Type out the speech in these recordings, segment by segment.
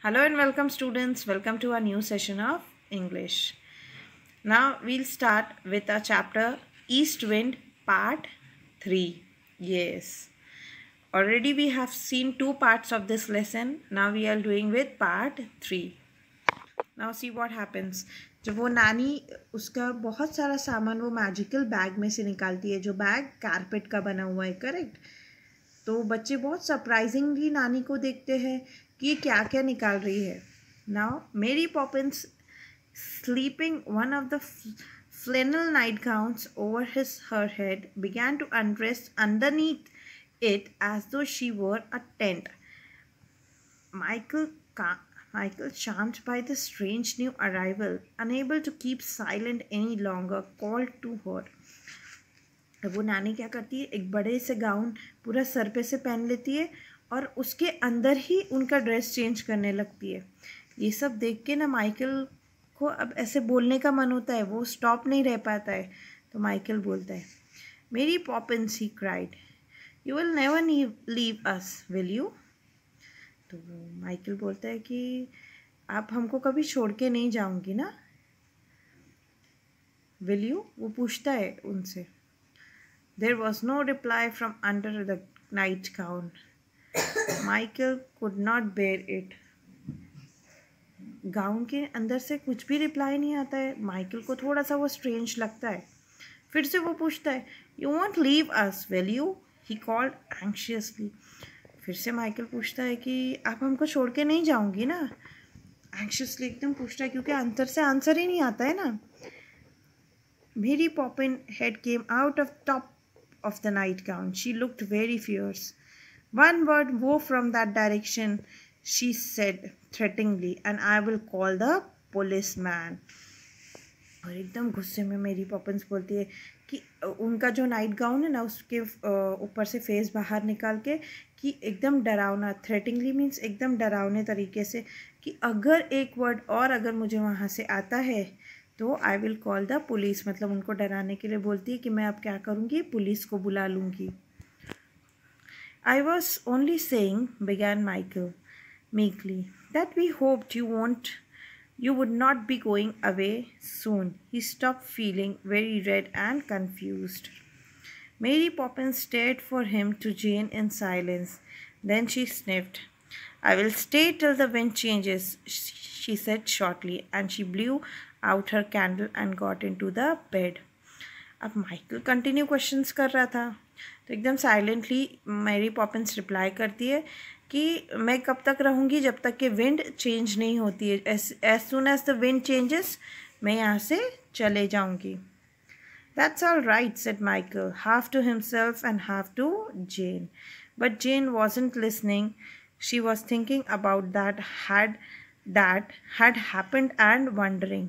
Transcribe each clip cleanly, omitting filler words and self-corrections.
Hello and welcome students. Welcome to a new session of English. Now we'll start with our chapter East Wind part 3. Yes. Already we have seen two parts of this lesson. Now we are doing with part 3. Now see what happens. जब वो नानी उसका बहुत सारा सामान वो magical bag में से निकालती है, जो बैग कारपेट का बना हुआ है, करेक्ट. तो बच्चे बहुत सरप्राइजिंगली नानी को देखते हैं कि ये क्या क्या निकाल रही है. नाउ मेरी Poppins sleeping one of the flannel nightgowns over her head began to undress underneath it as though she were a tent. Michael, charmed by the strange new arrival, unable to keep silent any longer, called to her. वो नानी क्या करती है, एक बड़े से gown पूरा sir पे से पहन लेती है और उसके अंदर ही उनका ड्रेस चेंज करने लगती है. ये सब देख के ना माइकल को अब ऐसे बोलने का मन होता है, वो स्टॉप नहीं रह पाता है. तो माइकल बोलता है, मेरी Poppins, he cried, you will never leave us, will you. तो माइकल बोलता है कि आप हमको कभी छोड़ के नहीं जाऊंगी ना, विल यू. वो पूछता है उनसे. There was no reply from under the nightgown. Michael could not bear it. Gown के अंदर से कुछ भी रिप्लाई नहीं आता है. माइकल को थोड़ा सा वो स्ट्रेंज लगता है. फिर से वो पूछता है, You won't leave us, will you? He called anxiously. फिर से माइकल पूछता है कि आप हमको छोड़ के नहीं जाऊंगी ना. Anxiously एकदम पूछता है क्योंकि अंदर से आंसर ही नहीं आता है ना. Mary Poppin head came out of top of the nightgown. She looked very fierce. One word more from that direction, she said threateningly, and I will call the policeman. और एकदम गुस्से में मेरी पॉपिंस बोलती है कि उनका जो नाइट गाउन है ना, उसके ऊपर से फेस बाहर निकाल के कि एकदम डरावना, थ्रेटिंगली मीन्स एकदम डरावने तरीके से, कि अगर एक वर्ड और अगर मुझे वहाँ से आता है तो I will call the police. मतलब उनको डराने के लिए बोलती है कि मैं अब क्या करूँगी, पुलिस को बुला लूँगी. I was only saying, began Michael meekly, that we hoped you would not be going away soon. He stopped, feeling very red and confused. Mary Poppins stared for him to Jane in silence. Then she sniffed. I will stay till the wind changes, she said shortly, and she blew out her candle and got into the bed. अब Michael continue questions कर रहा था तो एकदम silently Mary Poppins reply करती है कि मैं कब तक रहूँगी, जब तक कि विंड चेंज नहीं होती है. As soon as the wind changes मैं यहाँ से चले जाऊँगी. That's all right, said Michael, half to himself and half to Jane. But Jane wasn't listening. She was thinking about that had happened and wondering.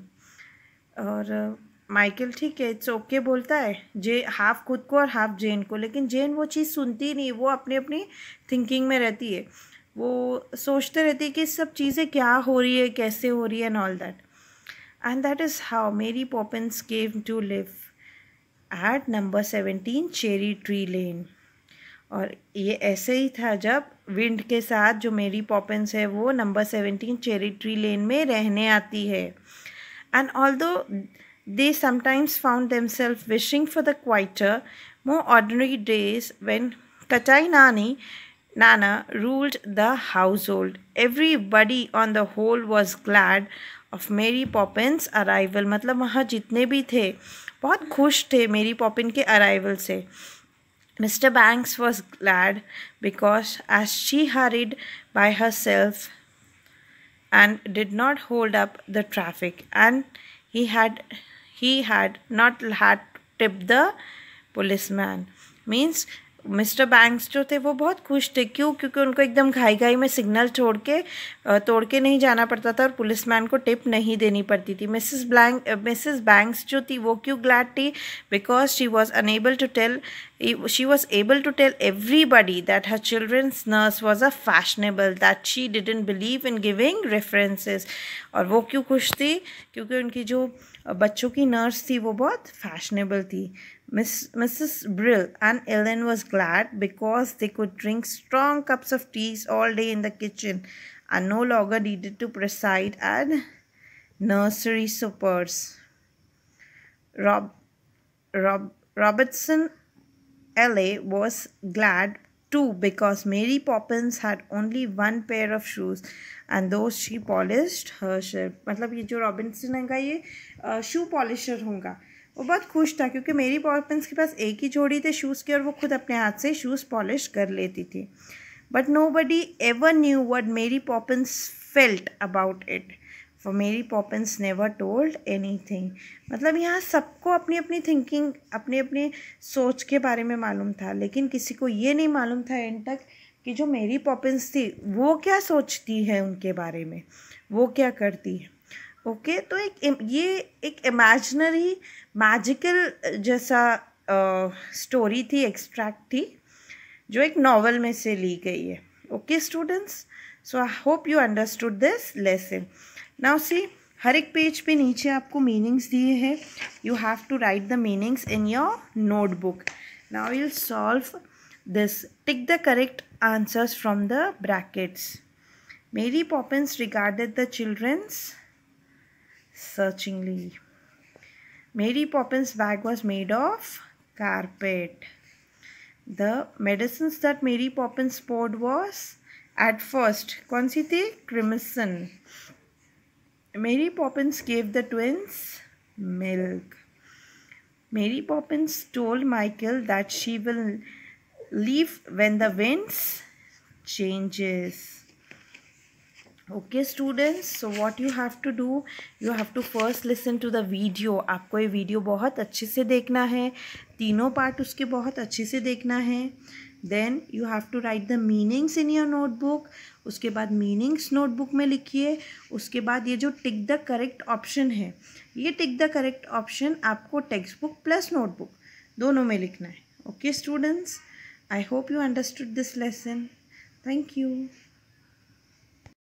और Michael ठीक है, it's okay बोलता है, हाफ खुद को और हाफ जेन को, लेकिन जेन वो चीज़ सुनती नहीं. वो अपनी अपनी थिंकिंग में रहती है. वो सोचते रहती है कि सब चीज़ें क्या हो रही है, कैसे हो रही है, and all that. And that is how Mary Poppins came to live at number 17 Cherry Tree Lane. और ये ऐसे ही था जब विंड के साथ जो मेरी पॉपिंस है वो नंबर 17 चेरी ट्री लेन में रहने आती है. And although they sometimes found themselves wishing for the quieter, more ordinary days when Katai Nana ruled the household, everybody on the whole was glad of Mary Poppins' arrival. मतलब वहाँ जितने भी थे बहुत खुश थे मेरी पॉपिन के अराइवल से. Mr. Banks was glad because as she hurried by herself and did not hold up the traffic, and he had not had tipped the policeman. Means mister banks जो थे वो बहुत खुश थे. क्यों? क्योंकि उनको एकदम घाई में सिग्नल तोड़ के नहीं जाना पड़ता था और पुलिसमैन को टिप नहीं देनी पड़ती थी. मिसेस बैंक्स जो थी वो क्यों ग्लैड थी? Because she was able to tell everybody that her children's nurse was a fashionable, that she didn't believe in giving references. और वो क्यों खुश थी? क्योंकि उनकी जो बच्चों की नर्स थी वो बहुत फैशनेबल थी. Mrs. Brill and Ellen was glad because they could drink strong cups of tea all day in the kitchen are no longer needed to preside at nursery suppers. Robertson LA was glad too because Mary Poppins had only one pair of shoes and those she polished herself. मतलब ये जो Robinson का ये शू polisher होगा, वो बहुत खुश था क्योंकि मेरी पॉपिंस के पास एक ही जोड़ी थे शूज़ की और वो खुद अपने हाथ से शूज़ पॉलिश कर लेती थी. But nobody ever knew what Mary Poppins felt about it. For Mary Poppins never told anything. मतलब यहाँ सबको अपनी अपनी थिंकिंग, अपने अपने सोच के बारे में मालूम था, लेकिन किसी को ये नहीं मालूम था एंड तक कि जो मेरी पॉपिंस थी वो क्या सोचती है उनके बारे में, वो क्या करती है. ओके तो ये एक इमेजिनरी मैजिकल जैसा स्टोरी थी, एक्सट्रैक्ट थी, जो एक नॉवल में से ली गई है. Okay students, so I hope you understood this lesson. Now see, हर एक पेज पे नीचे आपको मीनिंग्स दिए हैं. You have to write the meanings in your notebook. Now will solve this. Tick the correct answers from the brackets. Mary Poppins regarded the children searchingly. Mary Poppins' bag was made of carpet. The medicines that Mary Poppins poured was at first, कौन सी थी? Crimson. Mary Poppins gave the twins milk. Mary Poppins told Michael that she will leave when the winds changes. Okay students, so what you have to do, you have to first listen to the video. आपको ये video बहुत अच्छे से देखना है, तीनों part उसके बहुत अच्छे से देखना है. Then you have to write the meanings in your notebook. उसके बाद मीनिंग्स नोटबुक में लिखिए. उसके बाद ये जो टिक द करेक्ट ऑप्शन है, ये टिक द करेक्ट ऑप्शन आपको टेक्स्ट बुक प्लस नोटबुक दोनों में लिखना है. Okay students, I hope you understood this lesson. Thank you.